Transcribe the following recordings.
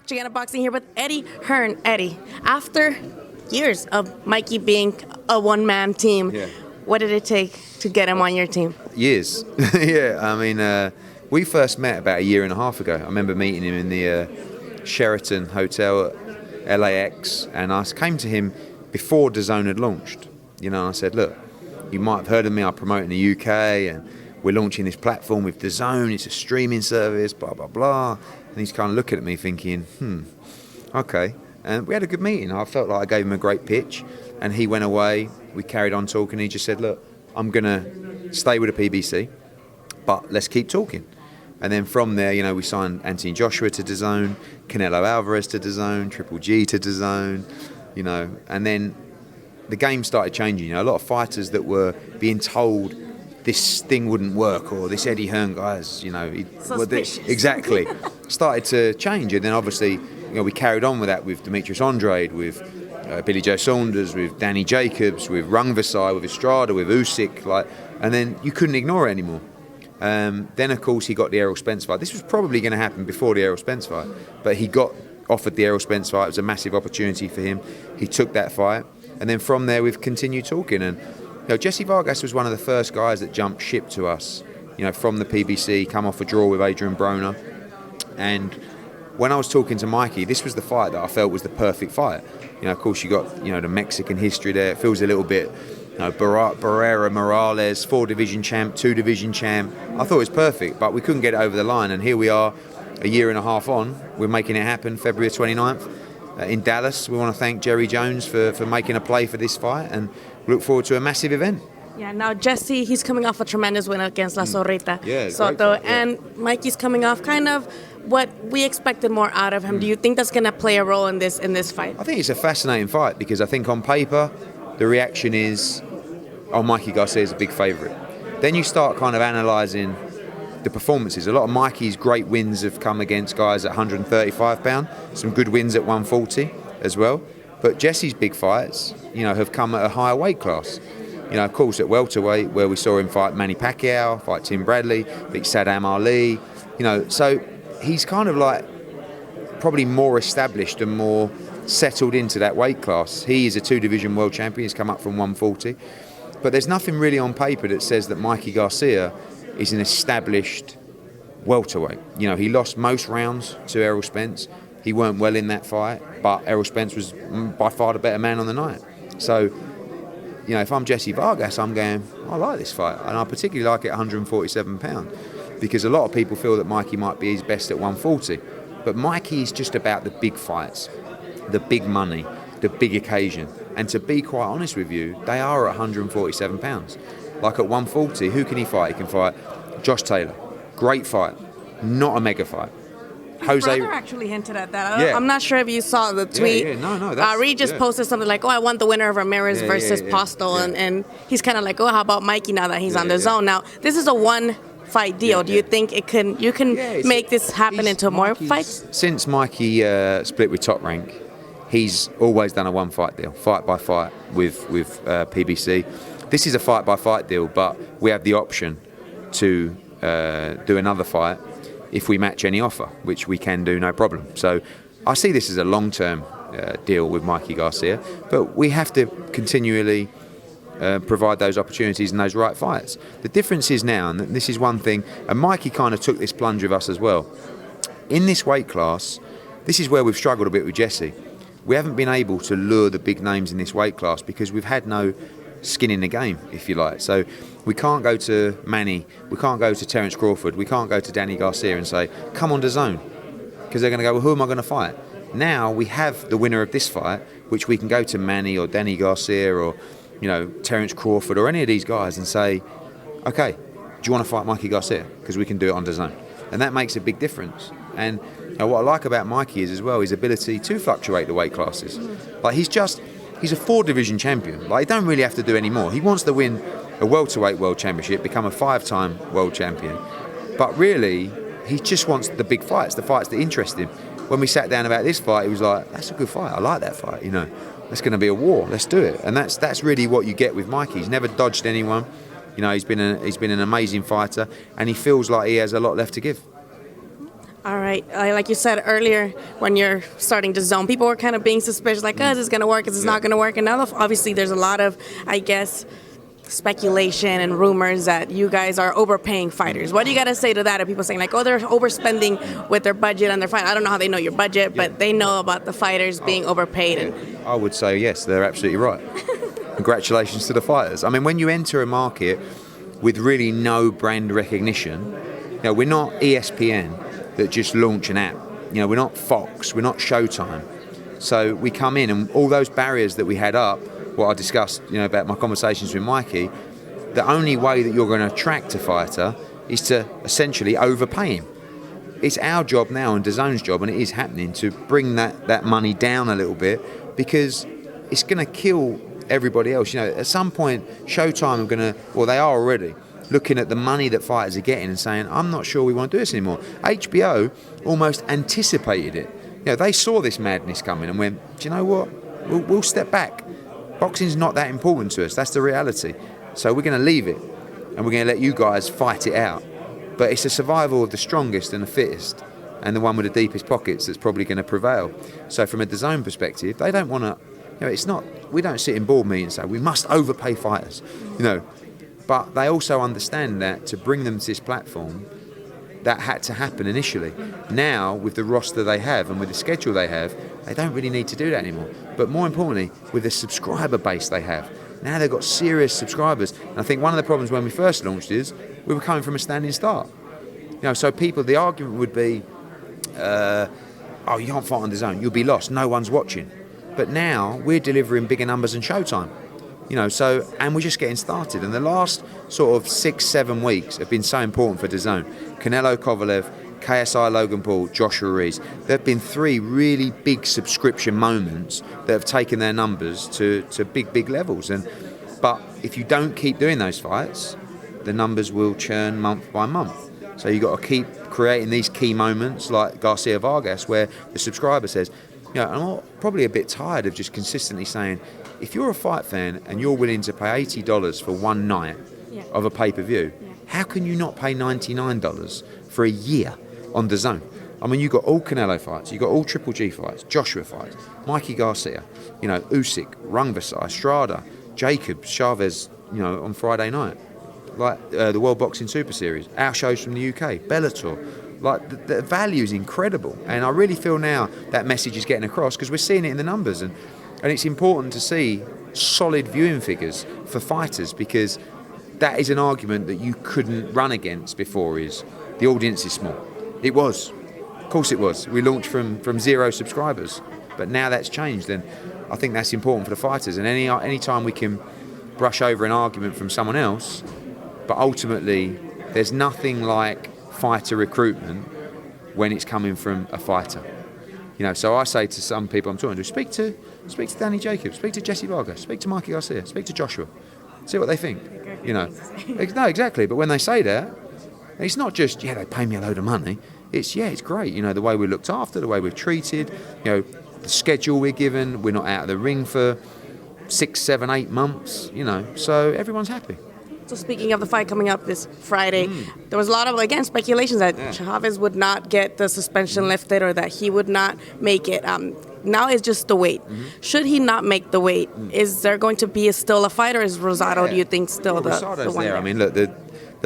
Giganna Boxing here with Eddie Hearn. Eddie, after years of Mikey being a one-man team, what did it take to get him on your team? Years. Yeah, I mean, we first met about a year and a half ago. I remember meeting him in the Sheraton Hotel at LAX, and I came to him before DAZN had launched. You know, I said, look, you might have heard of me, I promote in the UK, and we're launching this platform with DAZN, it's a streaming service, blah, blah, blah. And he's kind of looking at me thinking, okay. And we had a good meeting. I felt like I gave him a great pitch, and he went away. We carried on talking. He just said, look, I'm going to stay with the PBC, but let's keep talking. And then from there, you know, we signed Anthony Joshua to DAZN, Canelo Alvarez to DAZN, Triple G to DAZN, you know, and then the game started changing. You know, a lot of fighters that were being told this thing wouldn't work, or this Eddie Hearn guy's, you know, exactly, started to change. And then obviously, you know, we carried on with that with Demetrius Andrade, with Billy Joe Saunders, with Danny Jacobs, with Rungvisai, with Estrada, with Usyk, like, and then you couldn't ignore it anymore. Then of course he got the Errol Spence fight. This was probably going to happen before the Errol Spence fight, but he got offered the Errol Spence fight. It was a massive opportunity for him. He took that fight, and then from there we've continued talking. And you know, Jessie Vargas was one of the first guys that jumped ship to us, you know, from the PBC, come off a draw with Adrian Broner. And when I was talking to Mikey, this was the fight that I felt was the perfect fight. You know, of course, you got, you know, the Mexican history there. It feels a little bit, you know, Barrera, Morales, 4-division champ, 2-division champ. I thought it was perfect, but we couldn't get it over the line. And here we are, a year and a half on. We're making it happen, February 29th in Dallas. We want to thank Jerry Jones for making a play for this fight, and we look forward to a massive event. Yeah, now Jessie, he's coming off a tremendous win against La Zorrita Soto, and Mikey's coming off kind of what we expected more out of him. Do you think that's going to play a role in this fight? I think it's a fascinating fight because I think on paper the reaction is, oh, Mikey Garcia is a big favourite. Then you start kind of analysing the performances. A lot of Mikey's great wins have come against guys at 135 pound, some good wins at 140 as well. But Jessie's big fights, you know, have come at a higher weight class. You know, of course, at welterweight, where we saw him fight Manny Pacquiao, fight Tim Bradley, beat Saddam Ali. You know, so he's kind of like probably more established and more settled into that weight class. He is a 2-division world champion. He's come up from 140. But there's nothing really on paper that says that Mikey Garcia is an established welterweight. You know, he lost most rounds to Errol Spence. He weren't well in that fight, but Errol Spence was by far the better man on the night. So, you know, if I'm Jessie Vargas, I'm going, I like this fight. And I particularly like it at 147 pound because a lot of people feel that Mikey might be his best at 140. But Mikey is just about the big fights, the big money, the big occasion. And to be quite honest with you, they are at 147 pounds. Like at 140, who can he fight? He can fight Josh Taylor. Great fight. Not a mega fight. His brother actually hinted at that. I'm not sure if you saw the tweet. No. Reed just posted something like, oh, I want the winner of Ramirez versus Postel. And he's kind of like, oh, how about Mikey now that he's on the zone? Now, this is a one-fight deal. Do you think you can make this happen into more fights? Since Mikey split with Top Rank, he's always done a one-fight deal, fight by fight with PBC. This is a fight-by-fight deal, but we have the option to do another fight if we match any offer, which we can do, no problem. So I see this as a long-term deal with Mikey Garcia, but we have to continually provide those opportunities and those right fights. The difference is now, and this is one thing, and Mikey kind of took this plunge with us as well. In this weight class, this is where we've struggled a bit with Jessie. We haven't been able to lure the big names in this weight class because we've had no skin in the game, if you like. So we can't go to Manny, we can't go to Terence Crawford, we can't go to Danny Garcia and say, come on DAZN, because they're going to go, well, who am I going to fight? Now we have the winner of this fight, which we can go to Manny or Danny Garcia or, you know, Terence Crawford or any of these guys and say, okay, do you want to fight Mikey Garcia? Because we can do it on DAZN. And that makes a big difference. And you know, what I like about Mikey is as well his ability to fluctuate the weight classes. Like he's a 4-division champion. Like, he don't really have to do any more. He wants to win a welterweight world championship, become a 5-time world champion. But really, he just wants the big fights, the fights that interest him. When we sat down about this fight, he was like, that's a good fight. I like that fight, you know. That's going to be a war. Let's do it. And that's really what you get with Mikey. He's never dodged anyone. You know, he's been an amazing fighter, and he feels like he has a lot left to give. All right. Like you said earlier, when you're starting to zone, people were kind of being suspicious, like, is this going to work? Is this not going to work? And now, obviously, there's a lot of, I guess, speculation and rumors that you guys are overpaying fighters. What do you got to say to that? Are people saying, like, they're overspending with their budget and their fight? I don't know how they know your budget, but they know about the fighters being overpaid. And I would say, yes, they're absolutely right. Congratulations to the fighters. I mean, when you enter a market with really no brand recognition, we're not ESPN that just launch an app. We're not Fox, we're not Showtime. So we come in, and all those barriers that we had up, what I discussed, about my conversations with Mikey, the only way that you're going to attract a fighter is to essentially overpay him. It's our job now and DAZN's job, and it is happening, to bring that money down a little bit, because it's going to kill everybody else. At some point, Showtime are going to, well, they are already, looking at the money that fighters are getting and saying, I'm not sure we want to do this anymore. HBO almost anticipated it. They saw this madness coming and went, do you know what? We'll step back. Boxing's not that important to us. That's the reality. So we're going to leave it, and we're going to let you guys fight it out. But it's the survival of the strongest and the fittest, and the one with the deepest pockets that's probably going to prevail. So from a DAZN perspective, they don't want to, it's not, we don't sit in board meetings and say, we must overpay fighters, But they also understand that to bring them to this platform, that had to happen initially. Now, with the roster they have and with the schedule they have, they don't really need to do that anymore. But more importantly, with the subscriber base they have, now they've got serious subscribers. And I think one of the problems when we first launched is we were coming from a standing start. So the argument would be, you can't fight on DAZN, you'll be lost, no one's watching. But now we're delivering bigger numbers than Showtime. And we're just getting started. And the last sort of 6-7 weeks have been so important for DAZN. Canelo Kovalev, KSI Logan Paul, Joshua Reese. There have been 3 really big subscription moments that have taken their numbers to big levels. But if you don't keep doing those fights, the numbers will churn month by month. So you've got to keep creating these key moments like Garcia Vargas, where the subscriber says, I'm probably a bit tired of just consistently saying, if you're a fight fan and you're willing to pay $80 for one night of a pay-per-view, how can you not pay $99 for a year on DAZN? I mean, you've got all Canelo fights, you've got all Triple G fights, Joshua fights, Mikey Garcia, Usyk, Rungvisai, Estrada, Jacobs, Chavez, on Friday night, like the World Boxing Super Series, our shows from the UK, Bellator. Like, the value is incredible. And I really feel now that message is getting across, because we're seeing it in the numbers. And it's important to see solid viewing figures for fighters, because that is an argument that you couldn't run against before, is the audience is small. It was. Of course it was. We launched from 0 subscribers. But now that's changed, and I think that's important for the fighters. And any time we can brush over an argument from someone else, but ultimately there's nothing like fighter recruitment when it's coming from a fighter. So I say to some people I'm talking to, speak to Danny Jacobs, speak to Jessie Vargas, speak to Mikey Garcia, speak to Joshua, see what they think. No, exactly. But when they say that, it's not just they pay me a load of money. It's great. The way we're looked after, the way we're treated. The schedule we're given. We're not out of the ring for 6, 7, 8 months. So everyone's happy. So speaking of the fight coming up this Friday, there was a lot of, again, speculations that Chavez would not get the suspension lifted, or that he would not make it. Now it's just the weight. Should he not make the weight, is there going to be still a fight, or is Rosado, do you think, still the one there? I mean, look, the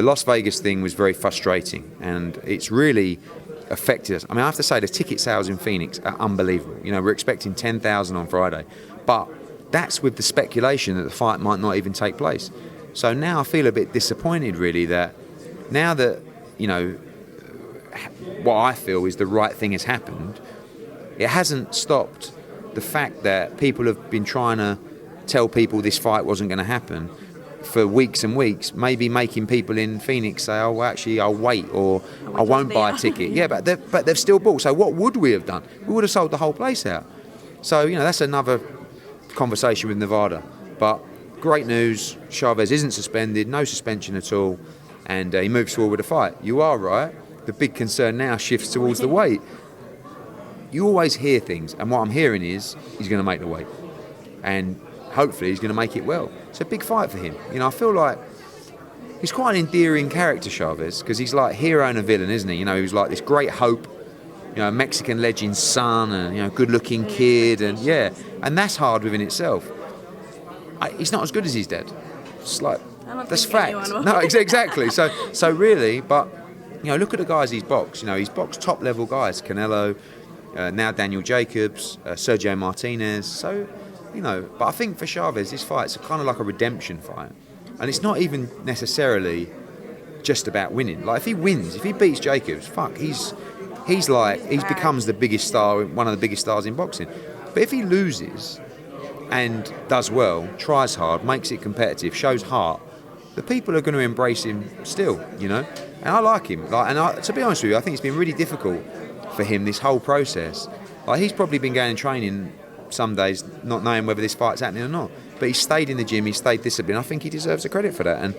Las Vegas thing was very frustrating, and it's really affected us. I mean, I have to say the ticket sales in Phoenix are unbelievable. We're expecting 10,000 on Friday, but that's with the speculation that the fight might not even take place. So now I feel a bit disappointed, really, that now that, what I feel is the right thing has happened, it hasn't stopped the fact that people have been trying to tell people this fight wasn't going to happen for weeks and weeks, maybe making people in Phoenix say, oh, well, actually, I'll wait, or I won't buy a ticket. Yeah, but they've still bought. So what would we have done? We would have sold the whole place out. So, that's another conversation with Nevada. But great news, Chavez isn't suspended, no suspension at all, and he moves forward with the fight. You are right. The big concern now shifts towards the weight. You always hear things, and what I'm hearing is he's going to make the weight. And hopefully he's going to make it well. It's a big fight for him. I feel like he's quite an endearing character, Chavez, because he's like hero and a villain, isn't he? He was like this great hope Mexican legend's son, and good-looking kid, and and that's hard within itself. He's not as good as his dad. It's like that's fact. No, exactly. So really, but look at the guys he's boxed. He's boxed top-level guys: Canelo, now Daniel Jacobs, Sergio Martinez. So, but I think for Chavez, this fight's kind of like a redemption fight, and it's not even necessarily just about winning. Like if he wins, if he beats Jacobs, he becomes the biggest star, one of the biggest stars in boxing. But if he loses and does well, tries hard, makes it competitive, shows heart, the people are going to embrace him still, And I like him. To be honest with you, I think it's been really difficult for him this whole process. Like he's probably been going and training some days, not knowing whether this fight's happening or not. But he stayed in the gym, he stayed disciplined. I think he deserves the credit for that, and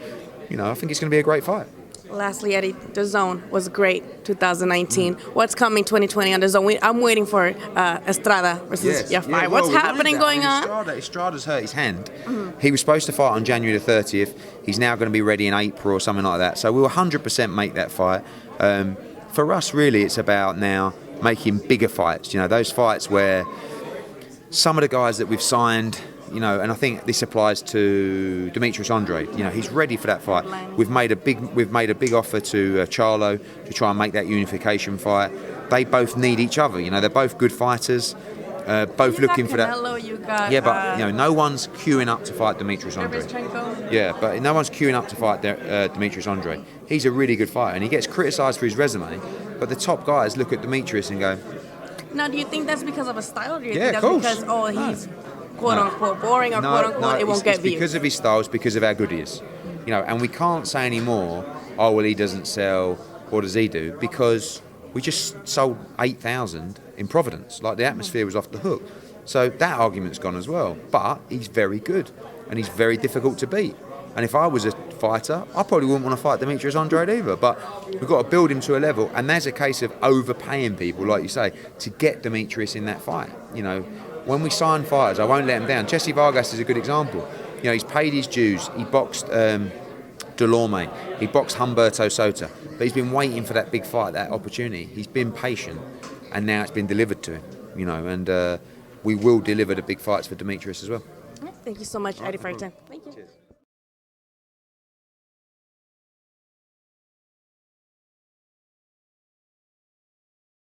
I think it's going to be a great fight. Lastly, Eddie, the Zone was great 2019. What's coming 2020 on the Zone? I'm waiting for Estrada versus Jafar. What's happening going on? Estrada's hurt his hand. He was supposed to fight on January the 30th. He's now going to be ready in April or something like that. So we'll 100% make that fight. For us, really, it's about now making bigger fights. Those fights where some of the guys that we've signed, and I think this applies to Demetrius Andre. He's ready for that fight. We've made a big offer to Charlo to try and make that unification fight. They both need each other. They're both good fighters. Both looking for that. But no one's queuing up to fight Demetrius Andre. But no one's queuing up to fight Demetrius Andre. He's a really good fighter, and he gets criticised for his resume. But the top guys look at Demetrius and go. Now, do you think that's because of a style, or do you think that's because he's quote-unquote boring or quote-unquote it won't get views? It's because of his style, it's because of how good he is. And we can't say anymore, he doesn't sell, what does he do? Because we just sold 8,000 in Providence. Like, the atmosphere was off the hook. So that argument's gone as well. But he's very good, and he's very difficult to beat. And if I was a fighter, I probably wouldn't want to fight Demetrius Andre either. But we've got to build him to a level, and there's a case of overpaying people, like you say, to get Demetrius in that fight. When we sign fighters, I won't let him down. Jessie Vargas is a good example. He's paid his dues. He boxed Delorme. He boxed Humberto Sota. But he's been waiting for that big fight, that opportunity. He's been patient, and now it's been delivered to him. And we will deliver the big fights for Demetrius as well. Thank you so much, Eddie, for your time. Thank you. Cheers.